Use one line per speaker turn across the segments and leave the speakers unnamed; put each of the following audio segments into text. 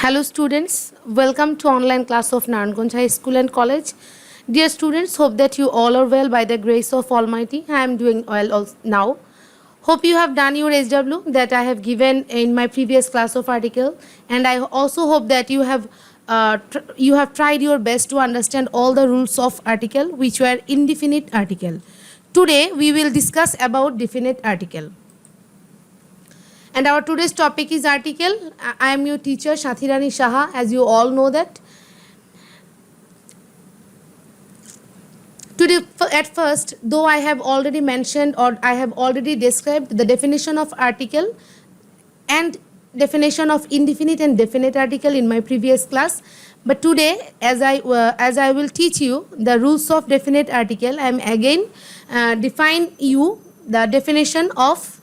Hello students, welcome to online class of Naranganj High School and College. Dear students, hope that you all are well by the grace of Almighty. I am doing well also now. Hope you have done your SW that I have given in my previous class of article, and I also hope that you have tried your best to understand all the rules of article which were indefinite article. Today we will discuss about definite article. And our today's topic is article. I am your teacher Shathirani Shaha, as you all know that. Today, at first, though I have already mentioned or I have already described the definition of article and definition of indefinite and definite article in my previous class, but today as I will teach you the rules of definite article, I am again define you the definition of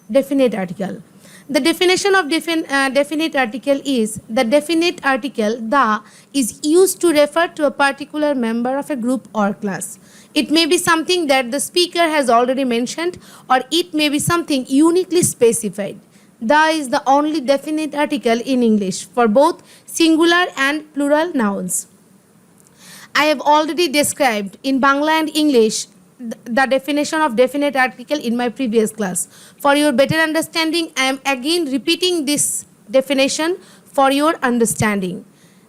definite article. The definition of definite article is the definite article the is used to refer to a particular member of a group or class. It may be something that the speaker has already mentioned, or it may be something uniquely specified. The is the only definite article in English for both singular and plural nouns. I have already described in Bangla and English the definition of definite article in my previous class. For your better understanding, I am again repeating this definition for your understanding.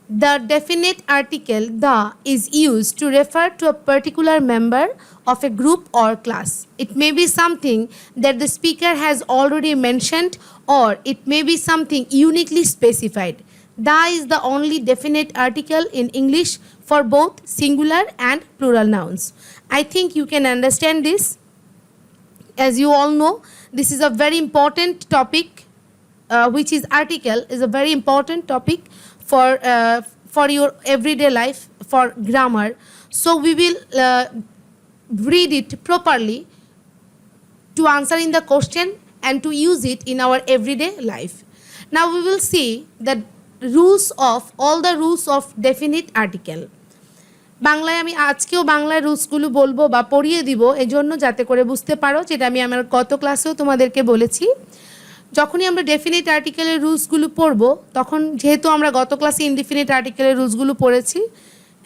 The definite article the is used to refer to a particular member of a group or class. It may be something that the speaker has already mentioned, or it may be something uniquely specified. The is the only definite article in English for both singular and plural nouns. I think you can understand this. As you all know, this is a very important topic, which is article is a very important topic for your everyday life, for grammar. So we will read it properly to answer in the question and to use it in our everyday life. Now we will see the rules of all the rules of definite article. বাংলায় আমি আজকেও বাংলায় রুলসগুলো বলবো বা পড়িয়ে দিব এজন্য যাতে করে বুঝতে পারো, যেটা আমি আমার গত ক্লাসেও তোমাদেরকে বলেছি। যখনই আমরা ডেফিনিট আর্টিকেলের রুলসগুলো পড়ব, তখন যেহেতু আমরা গত ক্লাসে ইনডিফিনিট আর্টিকেলের রুলসগুলো পড়েছি,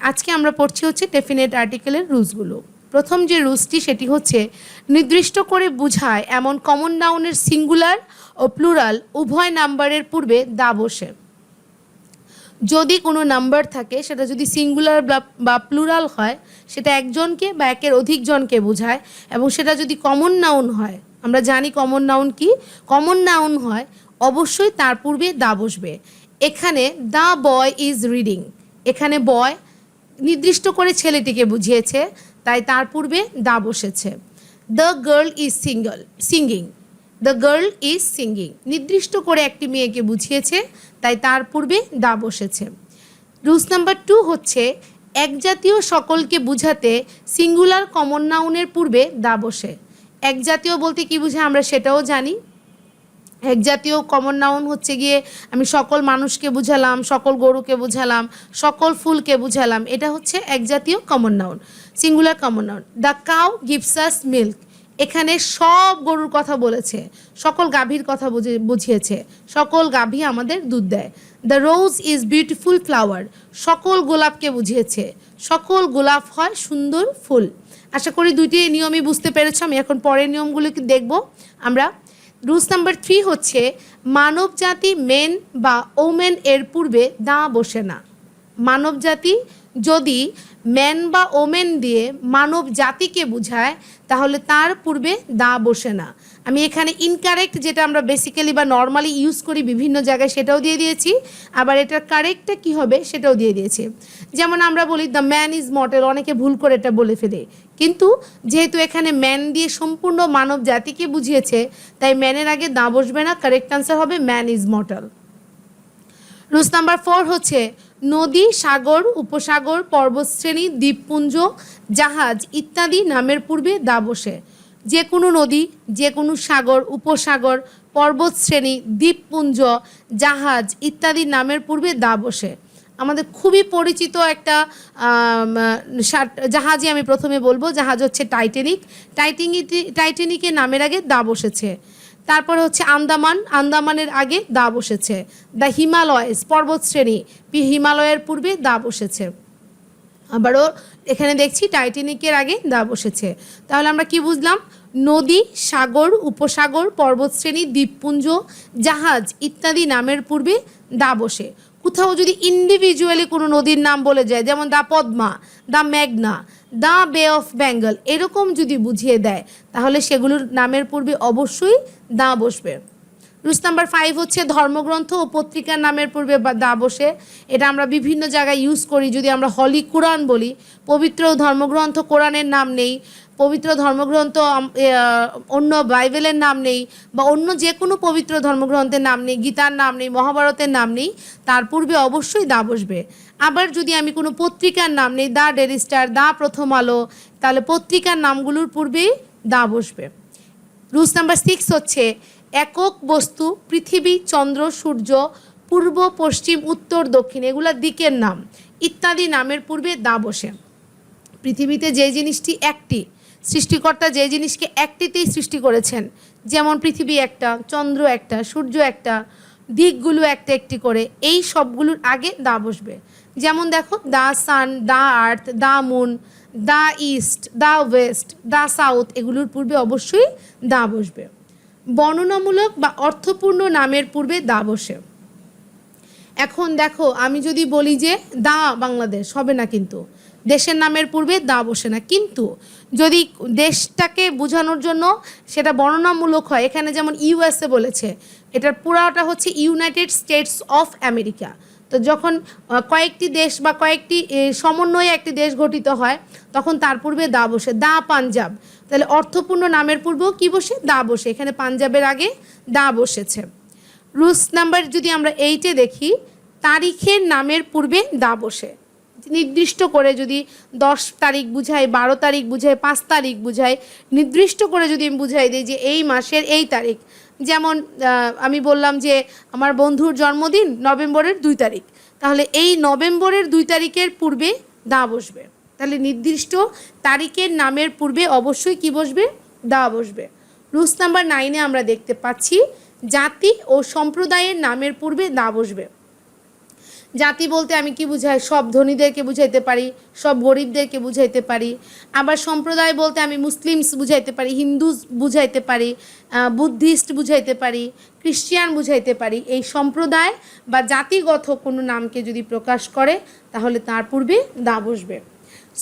আজকে আমরা পড়ছি হচ্ছে ডেফিনিট আর্টিকেলের রুলসগুলো। প্রথম যে রুলসটি সেটি হচ্ছে নির্দিষ্ট করে বোঝায় এমন কমন নাউনের সিঙ্গুলার ও প্লুরাল উভয় নাম্বারের পূর্বে দা বসে। যদি কোনো নাম্বার থাকে, সেটা যদি সিঙ্গুলার বা প্লুরাল হয়, সেটা একজনকে বা একের অধিক জনকে বোঝায়, এবং সেটা যদি কমন নাউন হয়, আমরা জানি কমন নাউন কি, কমন নাউন হয় অবশ্যই তার পূর্বে দা বসবে। এখানে দ্য বয় ইজ রিডিং, এখানে বয় নির্দিষ্ট করে ছেলেটিকে বুঝিয়েছে, তাই তার পূর্বে দা বসেছে। The girl is singing, the girl is singing নির্দিষ্ট করে একটি মেয়েকে বুঝিয়েছে, তাই তার পূর্বে দা বসেছে। রুলস নাম্বার 2 হচ্ছে এক জাতীয় সকলকে বুঝাতে সিঙ্গুলার কমন নাউনের পূর্বে দা বসে। এক জাতীয় বলতে কি বুঝায় আমরা সেটাও জানি। এক জাতীয় কমন নাউন হচ্ছে গিয়ে আমি সকল মানুষকে বুঝালাম, সকল গরুকে বুঝালাম, সকল ফুলকে বুঝালাম, এটা হচ্ছে এক জাতীয় common noun, singular common noun. The cow gives us milk, এখানে সব গরুর কথা বলেছে, সকল গাভীর কথা বুঝিয়েছে, সকল গাভী আমাদের দুধ দেয়। The rose is beautiful flower, সকল গোলাপকে বুঝিয়েছে, সকল গোলাপ হয় সুন্দর ফুল। আশা করি দুইটি নিয়মই বুঝতে পেরেছ। আমি এখন পরের নিয়মগুলোকে দেখব আমরা। রুলস নাম্বার 3 হচ্ছে মানব জাতি মেন বা ওমেন এর পূর্বে দা বসে না। মানব জাতি যদি ম্যান বা ওমেন দিয়ে মানব জাতিকে বোঝায়, তাহলে তার পূর্বে দা বসে না। আমি এখানে ইনকারেক্ট যেটা আমরা বেসিক্যালি বা নর্মালি ইউজ করি বিভিন্ন জায়গায় সেটাও দিয়ে দিয়েছি, আবার এটার কারেক্টটা কী হবে সেটাও দিয়ে দিয়েছি। যেমন আমরা বলি দ্য ম্যান ইজ মর্টাল, অনেকে ভুল করে এটা বলে ফেলে, কিন্তু যেহেতু এখানে ম্যান দিয়ে সম্পূর্ণ মানব জাতিকে বুঝিয়েছে, তাই ম্যানের আগে দা বসবে না, কারেক্ট আনসার হবে man is mortal. Rules number 4 হচ্ছে নদী, সাগর, উপসাগর, পর্বতশ্রেণী, দ্বীপপুঞ্জ, জাহাজ ইত্যাদি নামের পূর্বে দা বসে। যে কোনো নদী, যে কোনো সাগর, উপসাগর, পর্বতশ্রেণী, দ্বীপপুঞ্জ, জাহাজ ইত্যাদি নামের পূর্বে দা বসে। আমাদের খুবই পরিচিত একটা জাহাজই আমি প্রথমে বলবো, জাহাজ হচ্ছে টাইটানিক। টাইটানিকের নামের আগে দা বসেছে। তারপরে হচ্ছে আন্দামান, আন্দামানের আগে দা বসেছে। দ্য হিমালয়স পর্বতশ্রেণী, হিমালয়ের পূর্বে দা বসেছে। আবারও এখানে দেখছি টাইটানিকের আগে দা বসেছে। তাহলে আমরা কি বুঝলাম? নদী, সাগর, উপসাগর, পর্বতশ্রেণী, দ্বীপপুঞ্জ, জাহাজ ইত্যাদি নামের পূর্বে দা বসে। কোথাও যদি ইন্ডিভিজুয়ালি কোনো নদীর নাম বলে যায়, যেমন দা পদ্মা, দা মেঘনা, দা বে অফ বেঙ্গল, এরকম যদি বুঝিয়ে দেয় তাহলে সেগুলোর নামের পূর্বে অবশ্যই দা বসবে। রুলস নাম্বার 5 হচ্ছে ধর্মগ্রন্থ ও পত্রিকার নামের পূর্বে দা বসে। এটা আমরা বিভিন্ন জায়গায় ইউজ করি। যদি আমরা হলি কোরআন বলি, পবিত্র ধর্মগ্রন্থ কোরআনের নাম নেই, পবিত্র ধর্মগ্রন্থ অন্য বাইবেলের নাম নেই, বা অন্য যে কোনো পবিত্র ধর্মগ্রন্থের নাম নেই, গীতার নাম নেই, মহাভারতের নাম নেই, তার পূর্বে অবশ্যই দা বসবে। আবার যদি আমি কোনো পত্রিকার নাম নেই, দা ডেলি স্টার, দা প্রথম আলো, তাহলে পত্রিকার নামগুলোর পূর্বেই দা বসবে। রুলস নাম্বার 6 হচ্ছে একক বস্তু, পৃথিবী, চন্দ্র, সূর্য, পূর্ব, পশ্চিম, উত্তর, দক্ষিণ, এগুলা দিকের নাম ইত্যাদি নামের পূর্বে দা বসে। পৃথিবীতে যে জিনিসটি একটি, সৃষ্টিকর্তা যে জিনিসকে একটিতেই সৃষ্টি করেছেন, যেমন পৃথিবী একটা, চন্দ্র একটা, সূর্য একটা, দিকগুলো একটা একটি করে, এই সবগুলোর আগে দা বসবে। যেমন দেখো, the sun, the earth, the moon, the east, the west, the south, এগুলোর পূর্বে অবশ্যই দা বসবে। বর্ণনামূলক বা অর্থপূর্ণ নামের পূর্বে দা বসে। এখন দেখো, আমি যদি বলি যে দা বাংলাদেশ, হবে না, কিন্তু দেশের নামের পূর্বে দা বসে না। কিন্তু যদি দেশটাকে বোঝানোর জন্য সেটা বর্ণনামূলক হয়, এখানে যেমন ইউএসএ বলেছে, এটার পুরাটা হচ্ছে ইউনাইটেড স্টেটস অফ আমেরিকা। তো যখন কয়েকটি দেশ বা কয়েকটি সমন্বয়ে একটি দেশ গঠিত হয়, তখন তার পূর্বে দা বসে। দা পাঞ্জাব, তাহলে অর্থপূর্ণ নামের পূর্বেও কি বসে? দা বসে। এখানে পাঞ্জাবের আগে দা বসেছে। রুলস নাম্বার যদি আমরা 8-এ দেখি, তারিখের নামের পূর্বে দা বসে। নির্দিষ্ট করে যদি 10 তারিখ বুঝায়, 12 তারিখ বুঝায়, 5 তারিখ বুঝায়, নির্দিষ্ট করে যদি আমি বুঝাই দিই যে এই মাসের এই তারিখ, যেমন আমি বললাম যে আমার বন্ধুর জন্মদিন নভেম্বরের 2 তারিখ, তাহলে এই নভেম্বরের 2 তারিখের পূর্বে দা বসবে। তাহলে নির্দিষ্ট তারিখের নামের পূর্বে অবশ্যই কি বসবে? দা বসবে। রুলস নাম্বার 9-এ আমরা দেখতে পাচ্ছি জাতি ও সম্প্রদায়ের নামের পূর্বে দা বসবে। জাতি বলতে আমি কি বুঝাই? সব ধনীদেরকে বুঝাইতে পারি, সব গরিবদেরকে বুঝাইতে পারি। আবার সম্প্রদায় বলতে আমি মুসলিমস বুঝাইতে পারি, হিন্দু বুঝাইতে পারি, বুদ্ধিস্ট বুঝাইতে পারি, খ্রিস্টিয়ান বুঝাইতে পারি। এই সম্প্রদায় বা জাতিগত কোনো নামকে যদি প্রকাশ করে তাহলে তার পূর্বে দা বসবে।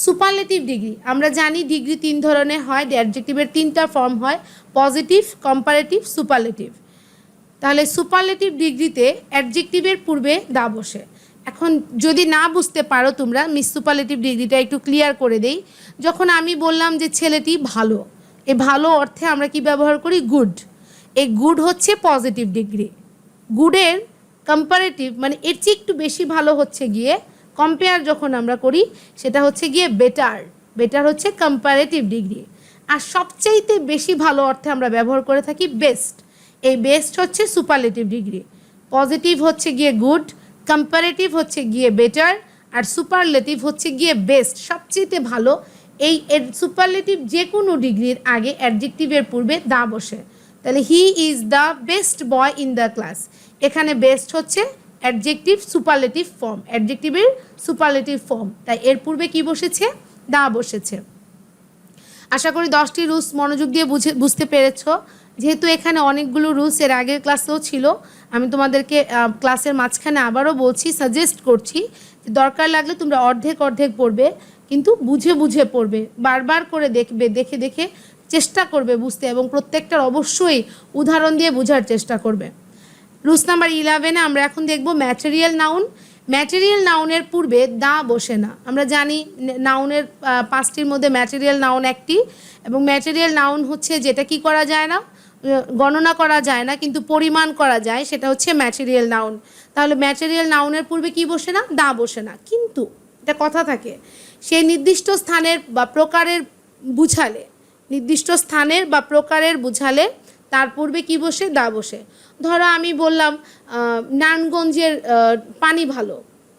সুপারলেটিভ ডিগ্রি, আমরা জানি ডিগ্রি 3 ধরনের হয়, অ্যাডজেক্টিভের 3টা ফর্ম হয়, পজিটিভ, কম্পারেটিভ, সুপারলেটিভ। তাহলে সুপারলেটিভ ডিগ্রিতে অ্যাডজেক্টিভের পূর্বে দা বসে। এখন যদি না বুঝতে পারো তোমরা, মিস সুপারলেটিভ ডিগ্রিটা একটু ক্লিয়ার করে দেই। যখন আমি বললাম যে ছেলেটি ভালো, এই ভালো অর্থে আমরা কি ব্যবহার করি? গুড। এই গুড হচ্ছে পজিটিভ ডিগ্রি। গুডের কম্পারেটিভ মানে এর চেয়ে একটু বেশি ভালো হচ্ছে গিয়ে, কম্পেয়ার যখন আমরা করি সেটা হচ্ছে গিয়ে বেটার। বেটার হচ্ছে কম্পারেটিভ ডিগ্রি। আর সবচাইতে বেশি ভালো অর্থে আমরা ব্যবহার করে থাকি বেস্ট। এই বেস্ট হচ্ছে সুপারলেটিভ ডিগ্রি। পজিটিভ হচ্ছে গিয়ে গুড, কম্পারেটিভ হচ্ছে গিয়ে বেটার, আর সুপারলেটিভ হচ্ছে গিয়ে বেস্ট, সবচেয়ে ভালো। এই সুপারলেটিভ যে কোনো ডিগ্রির আগে অ্যাডজেক্টিভের পূর্বে দা বসে। তাহলে he is the best boy in the class, এখানে বেস্ট হচ্ছে অ্যাডজেক্টিভ সুপারলেটিভ ফর্ম, অ্যাডজেক্টিভের সুপারলেটিভ ফর্ম, তাই এর পূর্বে কি বসেছে? দা বসেছে। আশা করি 10টি রুলস মনোযোগ দিয়ে বুঝতে পেরেছ। যেহেতু এখানে অনেকগুলো রুলস এর আগের ক্লাসেও ছিল, আমি তোমাদেরকে ক্লাসের মাঝখানে আবারও বলছি, সাজেস্ট করছি যে দরকার লাগলে তোমরা অর্ধেক অর্ধেক পড়বে, কিন্তু বুঝে বুঝে পড়বে, বারবার করে দেখবে, দেখে দেখে চেষ্টা করবে বুঝতে, এবং প্রত্যেকটার অবশ্যই উদাহরণ দিয়ে বোঝার চেষ্টা করবে। রুলস নাম্বার 11-এ আমরা এখন দেখব ম্যাটেরিয়াল নাউন। ম্যাটেরিয়াল নাউনের পূর্বে দা বসে না। আমরা জানি নাউনের 5টির মধ্যে ম্যাটেরিয়াল নাউন একটি, এবং ম্যাটেরিয়াল নাউন হচ্ছে যেটা কি করা যায় না, গণনা করা যায় না, কিন্তু পরিমাণ করা যায়, সেটা হচ্ছে ম্যাটেরিয়াল নাউন। তাহলে ম্যাটেরিয়াল নাউনের পূর্বে কি বসে না? দা বসে না। কিন্তু এটা কথা থাকে, সেই নির্দিষ্ট স্থানের বা প্রকারের বুঝালে, নির্দিষ্ট স্থানের বা প্রকারের বুঝালে তার পূর্বে কি বসে? দা বসে। ধরো আমি বললাম নারায়ণগঞ্জের পানি ভালো,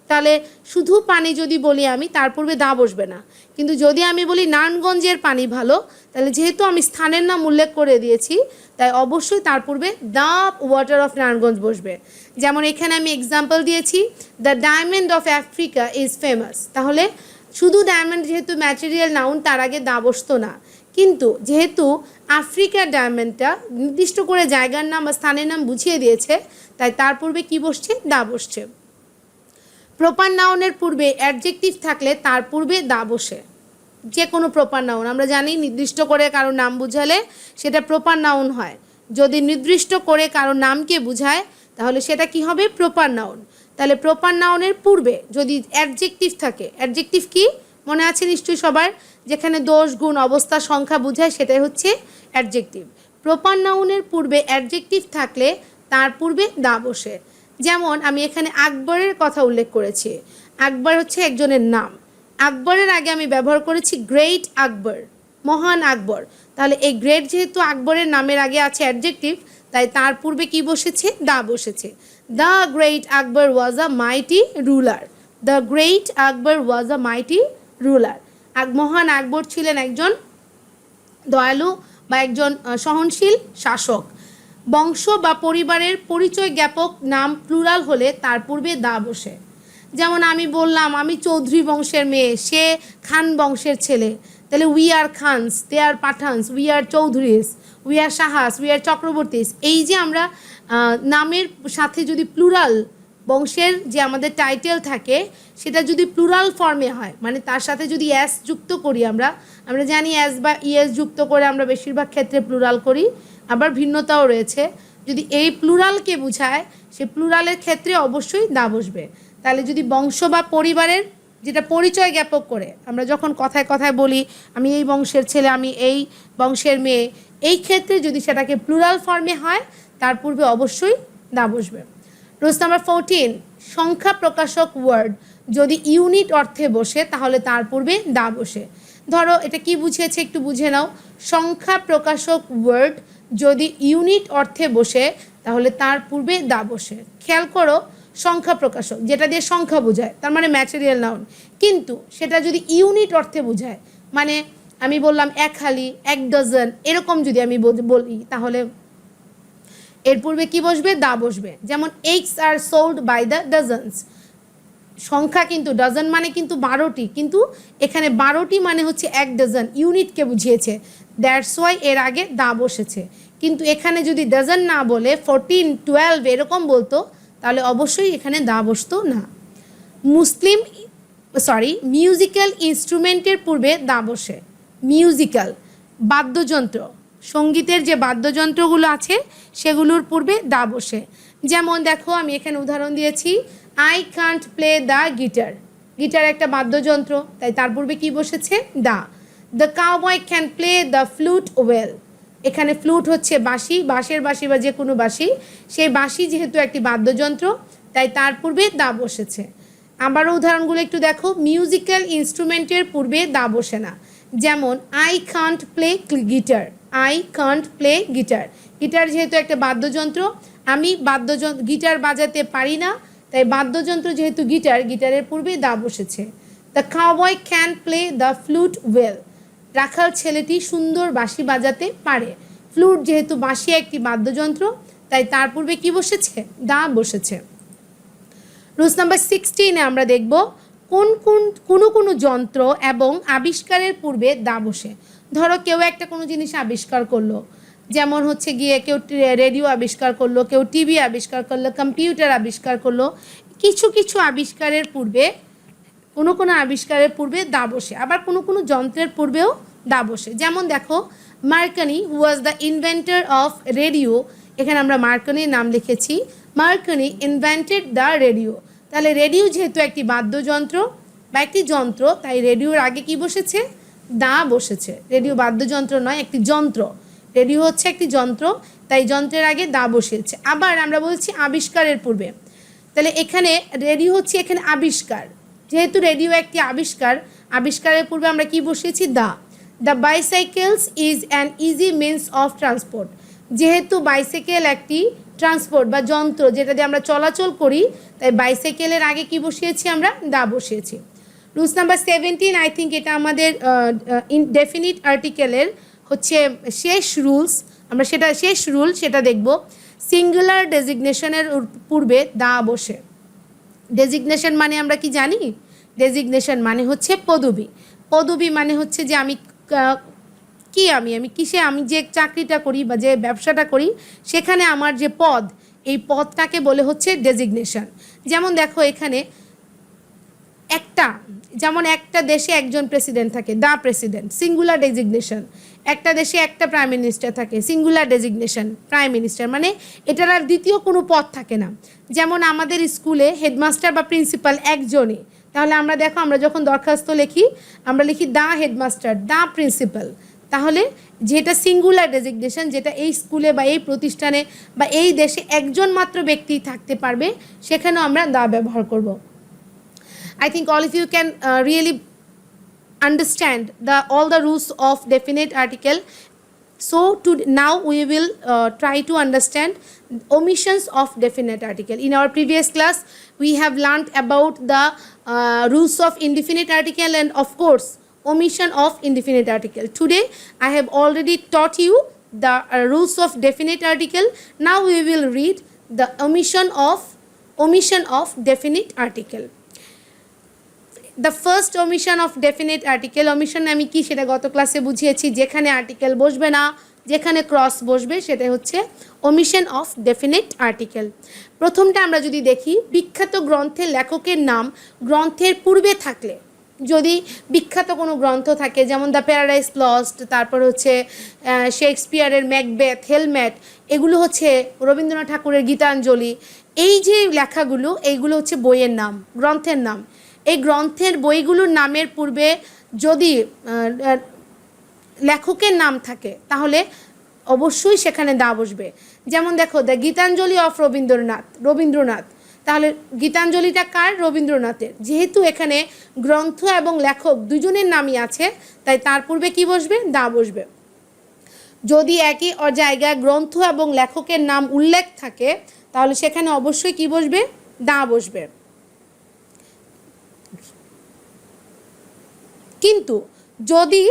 তাহলে শুধু পানি যদি বলি আমি, তার পূর্বে দা বসবে না। কিন্তু যদি আমি বলি নারায়ণগঞ্জের পানি ভালো, তাহলে যেহেতু আমি স্থানের নাম উল্লেখ করে দিয়েছি, তাই অবশ্যই তার পূর্বে দ্য ওয়াটার অফ নারায়ণগঞ্জ বসবে। যেমন এখানে আমি এক্সাম্পল দিয়েছি, the diamond off Africa is famous. তাহলে শুধু ডায়মন্ড যেহেতু ম্যাটেরিয়াল নাউন, তার আগে দা বসতো না। কিন্তু যেহেতু আফ্রিকার ডায়মন্ডটা নির্দিষ্ট করে জায়গার নাম বা স্থানের নাম বুঝিয়ে দিয়েছে, তাই তার পূর্বে কী বসছে? দা বসছে। প্রপার নাউনের পূর্বে অ্যাডজেক্টিভ থাকলে তার পূর্বে দা বসে। যে কোনো প্রপার নাউন, আমরা জানি নির্দিষ্ট করে কারো নাম বুঝালে সেটা প্রপার নাউন হয়। যদি নির্দিষ্ট করে কারো নামকে বুঝায় তাহলে সেটা কি হবে? Proper noun. তাহলে প্রপার নাউনের পূর্বে যদি অ্যাডজেক্টিভ থাকে, অ্যাডজেক্টিভ কি মনে আছে নিশ্চয়ই সবার? যেখানে দোষ, গুণ, অবস্থা, সংখ্যা বুঝায় সেটাই হচ্ছে অ্যাডজেক্টিভ। প্রপার নাউনের পূর্বে অ্যাডজেক্টিভ থাকলে তার পূর্বে দা বসে। যেমন আমি এখানে আকবরের কথা উল্লেখ করেছি। আকবর হচ্ছে একজনের নাম। আকবরের আগে আমি ব্যবহার করেছি গ্রেট আকবর, মহান আকবর। তাহলে এই গ্রেট যেহেতু আকবরের নামের আগে আছে অ্যাডজেক্টিভ, তাই তার পূর্বে কি বসেছে? দা বসেছে। The great Akbar was a mighty ruler. The great Akbar was a mighty ruler. মহান আকবর ছিলেন একজন দয়ালু বা একজন সহনশীল শাসক। বংশ বা পরিবারের পরিচয় জ্ঞাপক নাম প্লুরাল হলে তার পূর্বে দা বসে। যেমন আমি বললাম আমি চৌধুরী বংশের মেয়ে, সে খান বংশের ছেলে, তাহলে we are Khans, they are Pathans, we are Chowdhurys, we are Shahas, we are Chakrabortys. এই যে আমরা নামের সাথে যদি প্লুরাল বংশের যে আমাদের টাইটেল থাকে সেটা যদি প্লুরাল ফর্মে হয়, মানে তার সাথে যদি এস যুক্ত করি, আমরা জানি এস বা ইএস যুক্ত করে আমরা বেশিরভাগ ক্ষেত্রে প্লুরাল করি, আবার ভিন্নতাও রয়েছে। যদি এই প্লুরালকে বোঝায়, সে প্লুরালের ক্ষেত্রে অবশ্যই দা বসবে। তাহলে যদি বংশ বা পরিবারের যেটা পরিচয় জ্ঞাপক করে, আমরা যখন কথায় কথায় বলি আমি এই বংশের ছেলে, আমি এই বংশের মেয়ে, এই ক্ষেত্রে যদি সেটাকে প্লুরাল ফর্মে হয় তার পূর্বে অবশ্যই দা বসবে। রোজ নাম্বার 14, সংখ্যা প্রকাশক ওয়ার্ড যদি ইউনিট অর্থে বসে তাহলে তার পূর্বে দা বসে। ধরো এটা কি বুঝিয়েছে একটু বুঝে নাও। সংখ্যা প্রকাশক ওয়ার্ড যদি ইউনিট অর্থে বসে তাহলে তার পূর্বে দা বসে। খেয়াল করো, সংখ্যা প্রকাশক যেটা দিয়ে সংখ্যা বোঝায়, তার মানে ম্যাটেরিয়াল নাউন, কিন্তু সেটা যদি ইউনিট অর্থে বোঝায়, মানে আমি বললাম এক হালি, এক ডজন, এরকম যদি আমি বলি তাহলে এর পূর্বে কি বসবে? দা বসবে। যেমন eggs are sold by the dozens. সংখ্যা কিন্তু ডজন মানে কিন্তু 12টি, কিন্তু এখানে 12টি মানে হচ্ছে এক ডজন, ইউনিটকে বুঝিয়েছে, দ্যাটস ওয়াই এর আগে দা বসেছে। কিন্তু এখানে যদি ডজন না বলে 14, 12 এরকম বলতো তাহলে অবশ্যই এখানে দা বসতো না। মিউজিক্যাল ইনস্ট্রুমেন্টের পূর্বে দা বসে। মিউজিক্যাল বাদ্যযন্ত্র, সঙ্গীতের যে বাদ্যযন্ত্রগুলো আছে সেগুলোর পূর্বে দা বসে। যেমন দেখো আমি এখানে উদাহরণ দিয়েছি, I can't play the guitar. Guitar একটা বাদ্যযন্ত্র, তাই তার পূর্বে কি বসেছে? The. The cowboy can play the flute well. এখানে ফ্লুট হচ্ছে বাঁশি, বাঁশের বাঁশি বা যে কোনো বাঁশি, সেই বাঁশি যেহেতু একটি বাদ্যযন্ত্র তাই তার পূর্বে দা বসেছে। আবারও উদাহরণগুলো একটু দেখো, মিউজিক্যাল ইনস্ট্রুমেন্টের পূর্বে দা বসে না। যেমন I can't play guitar, I can't play guitar. Guitar যেহেতু একটা বাদ্যযন্ত্র, আমি গিটার বাজাতে পারি না, তাই বাদ্যযন্ত্র যেহেতু গিটার, গিটারের পূর্বে দা বসেছে। The cowboy can play the flute well. রাখাল ছেলেটি সুন্দর বাঁশি বাজাতে পারে। ফ্লুট যেহেতু বাঁশি একটি বাদ্যযন্ত্র তাই তার পূর্বে কি বসেছে? দা বসেছে। রুলস নাম্বার 16 আমরা দেখব কোন যন্ত্র এবং আবিষ্কারের পূর্বে দা বসে। ধরো কেউ একটা কোনো জিনিস আবিষ্কার করলো, যেমন হচ্ছে গিয়ে কেউ রেডিও আবিষ্কার করলো, কেউ টিভি আবিষ্কার করলো, কম্পিউটার আবিষ্কার করলো। কিছু কিছু আবিষ্কারের পূর্বে কোনো আবিষ্কারের পূর্বে দা বসে, আবার কোনো যন্ত্রের পূর্বেও দা বসে। যেমন দেখো, Marconi who was the inventor of radio, এখানে আমরা মার্কনির নাম লিখেছি। Marconi invented the radio. তাহলে রেডিও যেহেতু একটি বাদ্যযন্ত্র বা একটি যন্ত্র, তাই রেডিওর আগে কি বসেছে? দা বসেছে। রেডিও বাদ্যযন্ত্র নয়, একটি যন্ত্র। রেডিও হচ্ছে একটি যন্ত্র, তাই যন্ত্রের আগে দা বসিয়েছে। আবার আমরা বলছি আবিষ্কারের পূর্বে, তাহলে এখানে রেডিও হচ্ছে এখানে আবিষ্কার, যেহেতু রেডিও একটি আবিষ্কার, আবিষ্কারের পূর্বে আমরা কি বসিয়েছি? The. The bicycles is an easy means of transport. যেহেতু বাইসাইকেল একটি ট্রান্সপোর্ট বা যন্ত্র যেটা দিয়ে আমরা চলাচল করি, তাই বাইসাইকেলের আগে কি বসিয়েছি আমরা, দা বসিয়েছি। রুলস নাম্বার 17, আই থিঙ্ক এটা আমাদের ইনডেফিনিট আর্টিকেলের হচ্ছে শেষ রুলস, আমরা শেষ রুল সেটা দেখব। সিঙ্গুলার ডেজিগনেশনের পূর্বে দা বসে। ডেজিগনেশন মানে আমরা কি জানি? ডেজিগনেশন মানে হচ্ছে পদবি। পদবি মানে হচ্ছে যে আমি কিসে, আমি যে চাকরিটা করি বা যে ব্যবসাটা করি সেখানে আমার যে পদ, এই পদটাকে বলে হচ্ছে ডেজিগনেশন। যেমন দেখো এখানে যেমন একটা দেশে একজন প্রেসিডেন্ট থাকে, দা প্রেসিডেন্ট, সিঙ্গুলার ডেজিগনেশন। একটা দেশে একটা প্রাইম মিনিস্টার থাকে, সিঙ্গুলার ডেজিগনেশন, প্রাইম মিনিস্টার। মানে এটার আর দ্বিতীয় কোনো পদ থাকে না। যেমন আমাদের স্কুলে হেডমাস্টার বা প্রিন্সিপাল একজনই, তাহলে আমরা দেখো আমরা যখন দরখাস্ত লিখি আমরা লিখি দা হেডমাস্টার, দা প্রিন্সিপাল। তাহলে যেটা সিঙ্গুলার ডেজিগনেশন, যেটা এই স্কুলে বা এই প্রতিষ্ঠানে বা এই দেশে একজন মাত্র ব্যক্তি থাকতে পারবে, সেখানেও আমরা দা ব্যবহার করব। I think all of you can really understand all the rules of definite article. So now we will try to understand omissions of definite article. In our previous class, we have learned about the rules of indefinite article and of course omission of indefinite article. Today I have already taught you the rules of definite article. Now we will read the omission of definite article. The first ওমিশন of definite article. ওমিশন আমি কি সেটা গত ক্লাসে বুঝিয়েছি, যেখানে article বসবে না, যেখানে ক্রস বসবে সেটা হচ্ছে ওমিশন অফ ডেফিনিট আর্টিকেল। প্রথমটা আমরা যদি দেখি, বিখ্যাত গ্রন্থের লেখকের নাম গ্রন্থের পূর্বে থাকলে, যদি বিখ্যাত কোনো গ্রন্থ থাকে যেমন দ্য প্যারাডাইস লস্ট, তারপর হচ্ছে শেক্সপিয়ারের ম্যাকবেথ, হেলমেট, এগুলো হচ্ছে রবীন্দ্রনাথ ঠাকুরের গীতাঞ্জলি, এই যে লেখাগুলো এইগুলো হচ্ছে বইয়ের নাম, গ্রন্থের নাম। এই গ্রন্থের বইগুলোর নামের পূর্বে যদি লেখকের নাম থাকে তাহলে অবশ্যই সেখানে দা বসবে। যেমন দেখো দ্য গীতাঞ্জলি অফ রবীন্দ্রনাথ, তাহলে গীতাঞ্জলিটা কার? রবীন্দ্রনাথের। যেহেতু এখানে গ্রন্থ এবং লেখক দুজনের নামই আছে, তাই তার পূর্বে কি বসবে? দা বসবে। যদি একই জায়গায় গ্রন্থ এবং লেখকের নাম উল্লেখ থাকে তাহলে সেখানে অবশ্যই কি বসবে? দা বসবে। কিন্তু যদি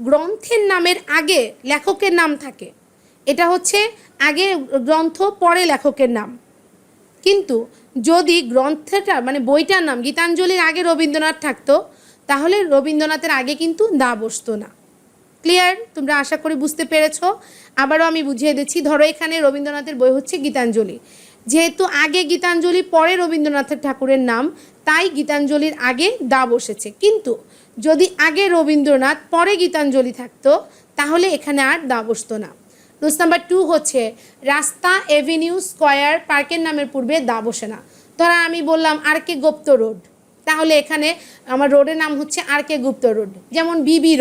গ্রন্থের নামের আগে লেখকের নাম থাকে, এটা হচ্ছে আগে গ্রন্থ পরে লেখকের নাম, কিন্তু যদি গ্রন্থটা মানে বইটার নাম গীতাঞ্জলির আগে রবীন্দ্রনাথ থাকতো তাহলে রবীন্দ্রনাথের আগে কিন্তু দা বসতো না। ক্লিয়ার? তোমরা আশা করি বুঝতে পেরেছো। আবারও আমি বুঝিয়ে দিচ্ছি। ধরো এখানে রবীন্দ্রনাথের বই হচ্ছে গীতাঞ্জলি, যেহেতু আগে গীতাঞ্জলি পরে রবীন্দ্রনাথ ঠাকুরের নাম, তাই গীতাঞ্জলির আগে দা বসেছে। কিন্তু যদি আগে রবীন্দ্রনাথ পরে গীতাঞ্জলি থাকতো তাহলে এখানে আর দা বসতো না। রুলস নাম্বার 2 হচ্ছে রাস্তা, এভিনিউ, স্কয়ার, পার্কের নামের পূর্বে দা বসে না। ধরো আমি বললাম আর কে গুপ্ত রোড, তাহলে এখানে আমার রোডের নাম হচ্ছে আর কে গুপ্ত রোড। যেমন বিবি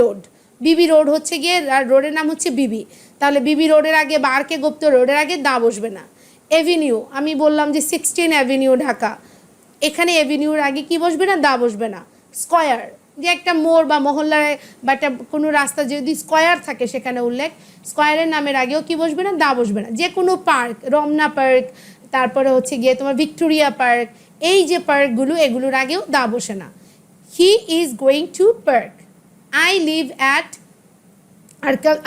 রোড হচ্ছে গিয়ে রোডের নাম হচ্ছে বিবি, তাহলে বিবি রোডের আগে বা আর কে গুপ্ত রোডের আগে দা বসবে না। এভিনিউ, আমি বললাম যে 16 অ্যাভিনিউ ঢাকা, এখানে এভিনিউর আগে কি বসবে না? দা বসবে না। স্কয়ার, যে একটা মোড় বা মহল্লায় বা একটা কোনো রাস্তা যদি স্কয়ার থাকে সেখানে উল্লেখ, স্কয়ারের নামের আগেও কি বসবে না? দা বসবে না। যে কোনো পার্ক, রমনা পার্ক, তারপরে হচ্ছে গিয়ে তোমার ভিক্টোরিয়া পার্ক, এই যে পার্কগুলো এগুলোর আগেও দা বসে না। He is going to park, I live at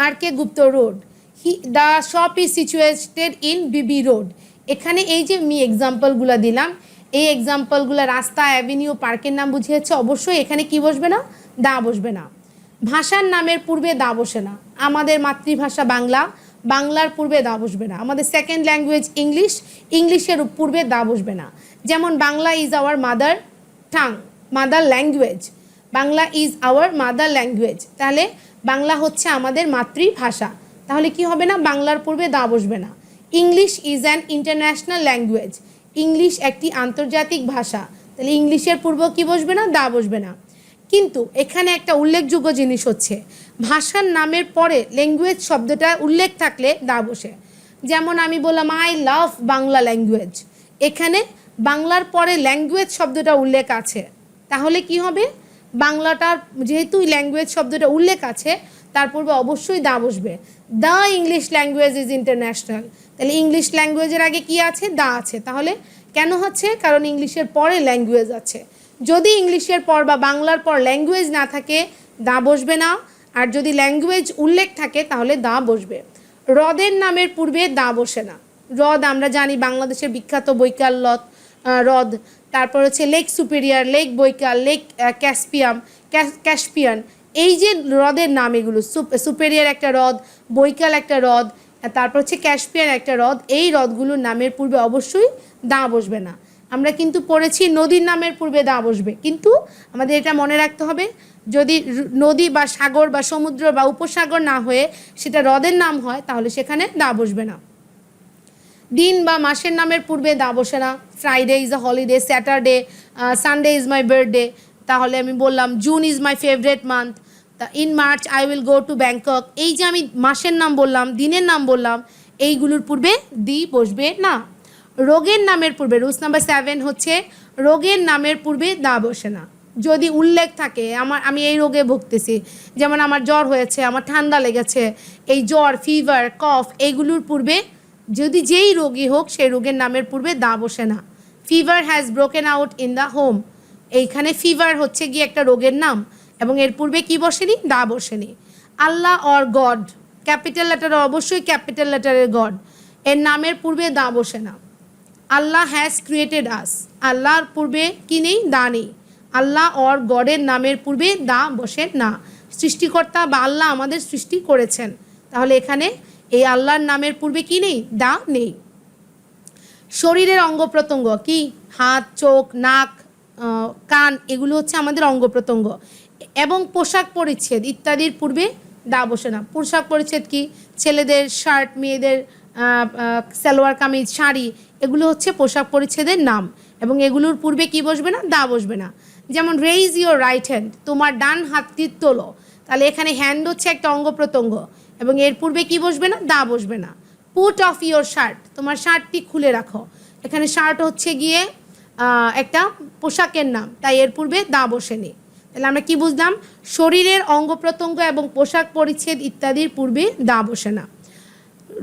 R K Gupta road, the shop is situated in BB road. এখানে এই যে আমি এক্সাম্পলগুলো দিলাম, এই এক্সাম্পলগুলো রাস্তা, অ্যাভিনিউ, পার্কের নাম বুঝিয়েছে, অবশ্যই এখানে কি বসবে না? দা বসবে না। ভাষার নামের পূর্বে দা বসে না। আমাদের মাতৃভাষা বাংলা, বাংলার পূর্বে দা বসবে না। আমাদের সেকেন্ড ল্যাঙ্গুয়েজ ইংলিশের পূর্বে দা বসবে না। যেমন Bangla is our mother tongue, mother language, Bangla is our mother language, তাহলে বাংলা হচ্ছে আমাদের মাতৃভাষা, তাহলে কি হবে না? বাংলার পূর্বে দা বসবে না। English is an international language, English একটি আন্তর্জাতিক ভাষা, তাহলে ইংলিশের পূর্বে কি বসবে না? দা বসবে না। কিন্তু এখানে একটা উল্লেখযোগ্য জিনিস হচ্ছে ভাষার নামের পরে ল্যাঙ্গুয়েজ শব্দটা উল্লেখ থাকলে দা বসে। যেমন আমি বললাম আই লাভ বাংলা ল্যাঙ্গুয়েজ, এখানে বাংলার পরে ল্যাঙ্গুয়েজ শব্দটা উল্লেখ আছে, তাহলে কি হবে? বাংলাটার যেহেতু ল্যাঙ্গুয়েজ শব্দটা উল্লেখ আছে তার পূর্বে অবশ্যই দা বসবে। The English language is international, তাহলে ইংলিশ ল্যাঙ্গুয়েজের আগে কি আছে? দা আছে। তাহলে কেন হচ্ছে? কারণ ইংলিশের পরে ল্যাঙ্গুয়েজ আছে। যদি ইংলিশের পর বা বাংলার পর ল্যাঙ্গুয়েজ না থাকে দা বসবে না, আর যদি ল্যাঙ্গুয়েজ উল্লেখ থাকে তাহলে দা বসবে। হ্রদের নামের পূর্বে দা বসে না। হ্রদ আমরা জানি বাংলাদেশের বিখ্যাত বৈকাল হ্রদ, তারপর হচ্ছে লেক সুপিরিয়র, লেক বৈকাল, লেক ক্যাসপিয়ান, এই যে হ্রদের নাম এগুলো, সুপিরিয়র একটা হ্রদ, বৈকাল একটা হ্রদ, তারপর হচ্ছে ক্যাসপিয়ান একটা হ্রদ, এই হ্রদগুলোর নামের পূর্বে অবশ্যই দা বসবে না। আমরা কিন্তু পড়েছি নদীর নামের পূর্বে দা বসবে, কিন্তু আমাদের এটা মনে রাখতে হবে যদি নদী বা সাগর বা সমুদ্র বা উপসাগর না হয়ে সেটা হ্রদের নাম হয় তাহলে সেখানে দা বসবে না। দিন বা মাসের নামের পূর্বে দা বসে না। Friday is a holiday, Saturday, Sunday is my birthday, তাহলে আমি বললাম June is my favourite month, in March I will go to Bangkok. এই যে আমি মাসের নাম বললাম, দিনের নাম বললাম, এইগুলোর পূর্বে দি বসবে না। রোগের নামের পূর্বে রুলস নাম্বার 7 হচ্ছে রোগের নামের পূর্বে দা বসে না। যদি উল্লেখ থাকে আমি এই রোগে ভুগতেছি, যেমন আমার জ্বর হয়েছে, আমার ঠান্ডা লেগেছে, এই জ্বর, ফিভার, কফ, এইগুলোর পূর্বে যদি যেই রোগী হোক সেই রোগের নামের পূর্বে দা বসে না। Fever has broken out in the home, এইখানে ফিভার হচ্ছে গিয়ে একটা রোগের নাম এবং এর পূর্বে কি বসেনি? দা বসেনি। আল্লাহ অর গড, ক্যাপিটাল লেটারে অবশ্যই ক্যাপিটাল লেটারের গড, এর নামের পূর্বে দা বসে না। আল্লাহ হ্যাজ ক্রিয়েটেড আস, আল্লাহর পূর্বে কি নেই? দা নেই। আল্লাহ অর গডের নামের পূর্বে দা বসে না। সৃষ্টিকর্তা বা আল্লাহ আমাদের সৃষ্টি করেছেন, তাহলে এখানে এই আল্লাহর নামের পূর্বে কি নেই? দা নেই। শরীরের অঙ্গ প্রত্যঙ্গ কি? হাত, চোখ, নাক, কান, এগুলো হচ্ছে আমাদের অঙ্গ প্রত্যঙ্গ। এবং পোশাক পরিচ্ছদ ইত্যাদির পূর্বে দা বসে না। পোশাক পরিচ্ছদ কি? ছেলেদের শার্ট, মেয়েদের সালোয়ার কামিজ, শাড়ি, এগুলো হচ্ছে পোশাক পরিচ্ছদের নাম এবং এগুলোর পূর্বে কি বসবে না? দা বসবে না। যেমন রেইজ ইওর রাইট হ্যান্ড, তোমার ডান হাতটি তোলো, তাহলে এখানে হ্যান্ড হচ্ছে একটা অঙ্গ প্রত্যঙ্গ এবং এর পূর্বে কি বসবে না? দা বসবে না। পুট অফ ইওর শার্ট, তোমার শার্টটি খুলে রাখো, এখানে শার্ট হচ্ছে গিয়ে একটা পোশাকের নাম, তাই এর পূর্বে দা বসেনি। তাহলে আমরা কি বুঝলাম? শরীরের অঙ্গ প্রত্যঙ্গ এবং পোশাক পরিচ্ছদ ইত্যাদির পূর্বে দা বসে না।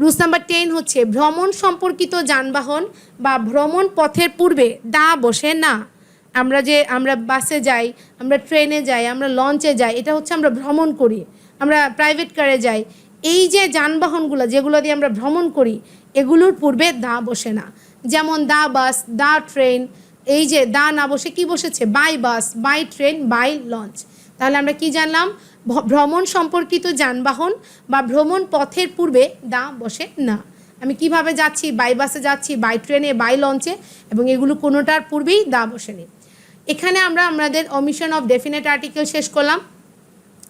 রুলস নাম্বার 10 হচ্ছে ভ্রমণ সম্পর্কিত যানবাহন বা ভ্রমণ পথের পূর্বে দা বসে না। আমরা বাসে যাই, আমরা ট্রেনে যাই, আমরা লঞ্চে যাই, এটা হচ্ছে আমরা ভ্রমণ করি, আমরা প্রাইভেট কারে যাই, এই যে যানবাহনগুলো যেগুলো দিয়ে আমরা ভ্রমণ করি এগুলোর পূর্বে দা বসে না। যেমন দা বাস, দা ট্রেন, এই যে দা না বসে কি বসেছে? By bus, by train, by launch. তাহলে আমরা কি জানলাম? ভ্রমণ সম্পর্কিত যানবাহন বা ভ্রমণ পথের পূর্বে দা বসে না। আমি কিভাবে যাচ্ছি? বাই বাসে যাচ্ছি, বাই ট্রেনে, বাই লঞ্চে, এবং এগুলো কোনোটার পূর্বেই দা বসেনি। এখানে আমরা আমাদের ওমিশন অফ ডেফিনেট আর্টিকেল শেষ করলাম।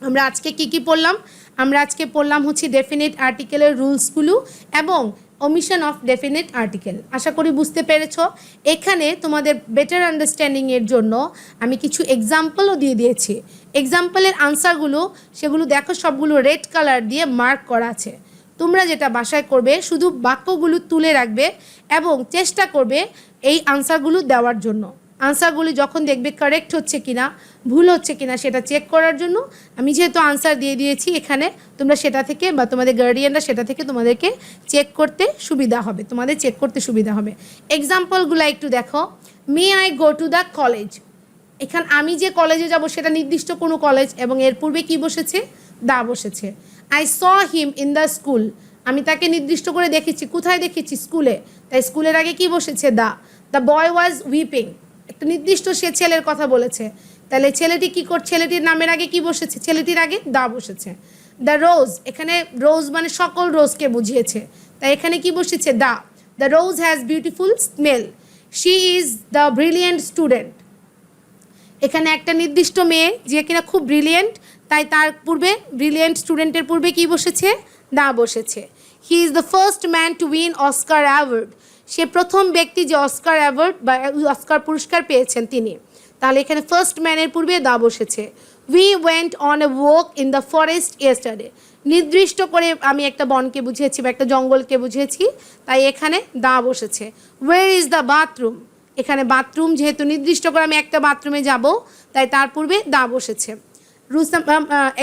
আমরা আজকে কি পড়লাম? আমরা আজকে পড়লাম হচ্ছে ডেফিনেট আর্টিকেলের রুলসগুলো এবং ওমিশন অফ ডেফিনেট আর্টিকেল। আশা করি বুঝতে পেরেছ। এখানে তোমাদের বেটার আন্ডারস্ট্যান্ডিংয়ের জন্য আমি কিছু এক্সাম্পলও দিয়ে দিয়েছি। এক্সাম্পলের আনসারগুলো সেগুলো দেখো, সবগুলো রেড কালার দিয়ে মার্ক করা আছে। তোমরা যেটা বাসায় করবে শুধু বাক্যগুলো তুলে রাখবে এবং চেষ্টা করবে এই আনসারগুলো দেওয়ার জন্য। আনসারগুলি যখন দেখবে কারেক্ট হচ্ছে কিনা, ভুল হচ্ছে কিনা সেটা চেক করার জন্য আমি যেহেতু আনসার দিয়ে দিয়েছি এখানে, তোমরা সেটা থেকে বা তোমাদের গার্ডিয়ানরা সেটা থেকে তোমাদেরকে চেক করতে সুবিধা হবে, তোমাদের চেক করতে সুবিধা হবে। এক্সাম্পলগুলো একটু দেখো। May I go to the college, এখানে আমি যে কলেজে যাব সেটা নির্দিষ্ট কোনো কলেজ এবং এর পূর্বে কি বসেছে? দা বসেছে। I saw him in the school, আমি তাকে নির্দিষ্ট করে দেখেছি, কোথায় দেখেছি? স্কুলে, তাই স্কুলের আগে কি বসেছে? The. The boy was weeping, একটা নির্দিষ্ট সে ছেলের কথা বলেছে, তাহলে ছেলেটি কি করছে? ছেলেটির নামের আগে কি বসেছে? ছেলেটির আগে দা বসেছে। দ্য রোজ, এখানে রোজ মানে সকল রোজকে বুঝিয়েছে, তাই এখানে কি বসেছে? The. The rose has beautiful smell, she is the brilliant student, এখানে একটা নির্দিষ্ট মেয়ে যে কিনা খুব ব্রিলিয়েন্ট, তাই তার পূর্বে ব্রিলিয়েন্ট স্টুডেন্টের পূর্বে কি বসেছে? দা বসেছে। He is the first man to win Oscar award, সে প্রথম ব্যক্তি যে অস্কার অ্যাওয়ার্ড বা অস্কার পুরস্কার পেয়েছেন তিনি, তাহলে এখানে ফার্স্ট ম্যানের পূর্বে দা বসেছে। We went on a walk in the forest yesterday, নির্দিষ্ট করে আমি একটা বনকে বুঝিয়েছি বা একটা জঙ্গলকে বুঝিয়েছি, তাই এখানে দা বসেছে। ওয়ের ইজ দ্য বাথরুম, এখানে বাথরুম যেহেতু নির্দিষ্ট করে আমি একটা বাথরুমে যাব তাই তার পূর্বে দা বসেছে।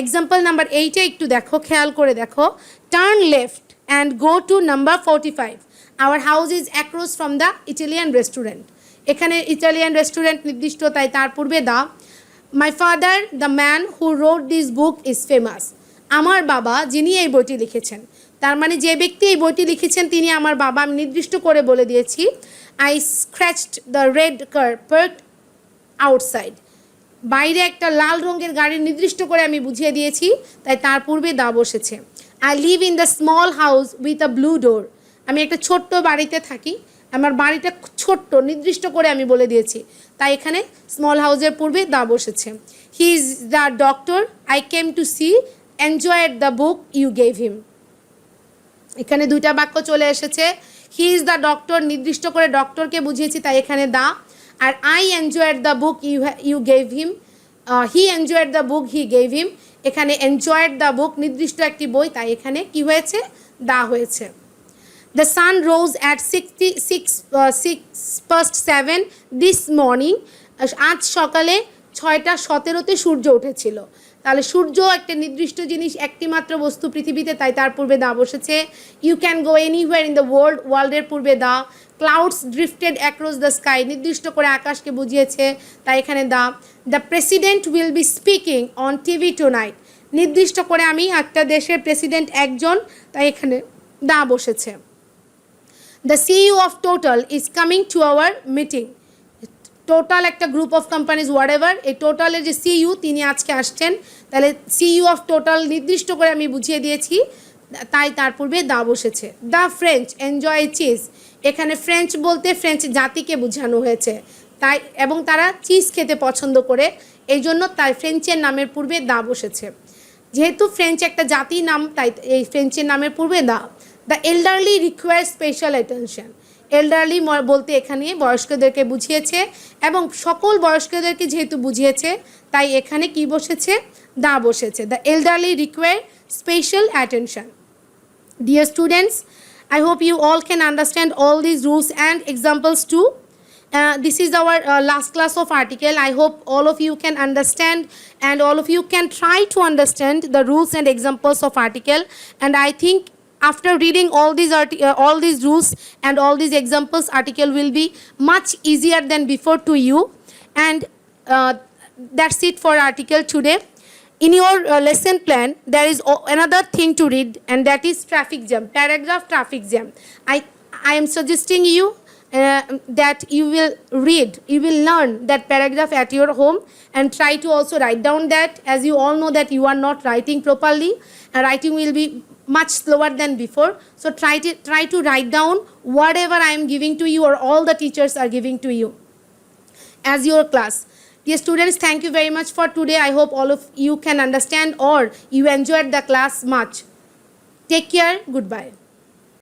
এক্সাম্পল নাম্বার 8-এ একটু দেখো, খেয়াল করে দেখো। Turn left and go to number 45. Our house is across from the Italian restaurant. এখানে ইটালিয়ান রেস্টুরেন্ট নির্দিষ্ট, তাই তার পূর্বে the. My father the man who wrote this book is famous. আমার বাবা যিনি এই বইটি লিখেছেন, তার মানে যে ব্যক্তি এই বইটি লিখেছেন তিনি আমার বাবা। আমি নির্দিষ্ট করে বলে দিয়েছি। I স্ক্র্যাচড the red car parked outside. বাইরে একটা লাল রঙের গাড়ি নির্দিষ্ট করে আমি বুঝিয়ে দিয়েছি, তাই তার পূর্বে দা বসেছে। I live in the small house with a blue door. আমি একটা ছোট্ট বাড়িতে থাকি, আমার বাড়িটা ছোট্ট নির্দিষ্ট করে আমি বলে দিয়েছি, তাই এখানে স্মল হাউসের পূর্বে দা বসেছে। He is the doctor I came to see, enjoyed the book you gave him. এখানে দুইটা বাক্য চলে এসেছে। হি ইজ দ্য ডক্টর নির্দিষ্ট করে ডক্টরকে বুঝিয়েছি, তাই এখানে দা। আর I enjoyed the book you gave him, he enjoyed the book he gave him. এখানে এনজয়েড দ্য বুক নির্দিষ্ট একটি বই, তাই এখানে কি হয়েছে, দা হয়েছে। The sun rose at 6:07 this morning. আজ সকালে 6:17-তে সূর্য উঠেছিল। তাহলে সূর্য একটা নির্দিষ্ট জিনিস, একটি মাত্র বস্তু পৃথিবীতে, তাই তার পূর্বে দা বসেছে। You can go anywhere in the world, ওয়ার্ল্ডের পূর্বে the. Clouds drifted across the sky নির্দিষ্ট করে আকাশকে বুঝিয়েছে, তাই এখানে the. The president will be speaking on TV tonight নির্দিষ্ট করে আমি একটা দেশের প্রেসিডেন্ট একজন, তাই এখানে দা বসেছে। The CEO of Total is coming to our meeting. Total একটা group of companies whatever, এই টোটালের যে সিইও তিনি আজকে আসছেন, তাহলে সিইও অফ টোটাল নির্দিষ্ট করে আমি বুঝিয়ে দিয়েছি, তাই তার পূর্বে দা বসেছে। The French enjoy cheese. এখানে ফ্রেঞ্চ বলতে ফ্রেঞ্চ জাতিকে বোঝানো হয়েছে, তাই এবং তারা চিজ খেতে পছন্দ করে, এই জন্য তাই ফ্রেঞ্চের নামের পূর্বে দা বসেছে। যেহেতু ফ্রেঞ্চ একটা জাতির নাম, তাই এই ফ্রেঞ্চের নামের পূর্বে the. The elderly require special attention. Elderly বলতে এখানে বয়স্কদেরকে বুঝিয়েছে, এবং সকল বয়স্কদেরকে যেহেতু বুঝিয়েছে, তাই এখানে কি বসেছে, দা বসেছে। The elderly require special attention. Dear students, I hope you all can understand all these rules and examples too. This is our last class of article. I hope all of you can understand and all of you can try to understand the rules and examples of article. And I think after reading all these rules and all these examples, article will be much easier than before to you. And that's it for article today. In your lesson plan, there is another thing to read, and that is traffic jam, paragraph traffic jam. I am suggesting you that you will learn that paragraph at your home and try to also write down that, as you all know that you are not writing properly, and writing will be much slower than before. So try to write down whatever I am giving to you or all the teachers are giving to you as your class. Dear students, thank you very much for today. I hope all of you can understand or you enjoyed the class much. Take care. Goodbye.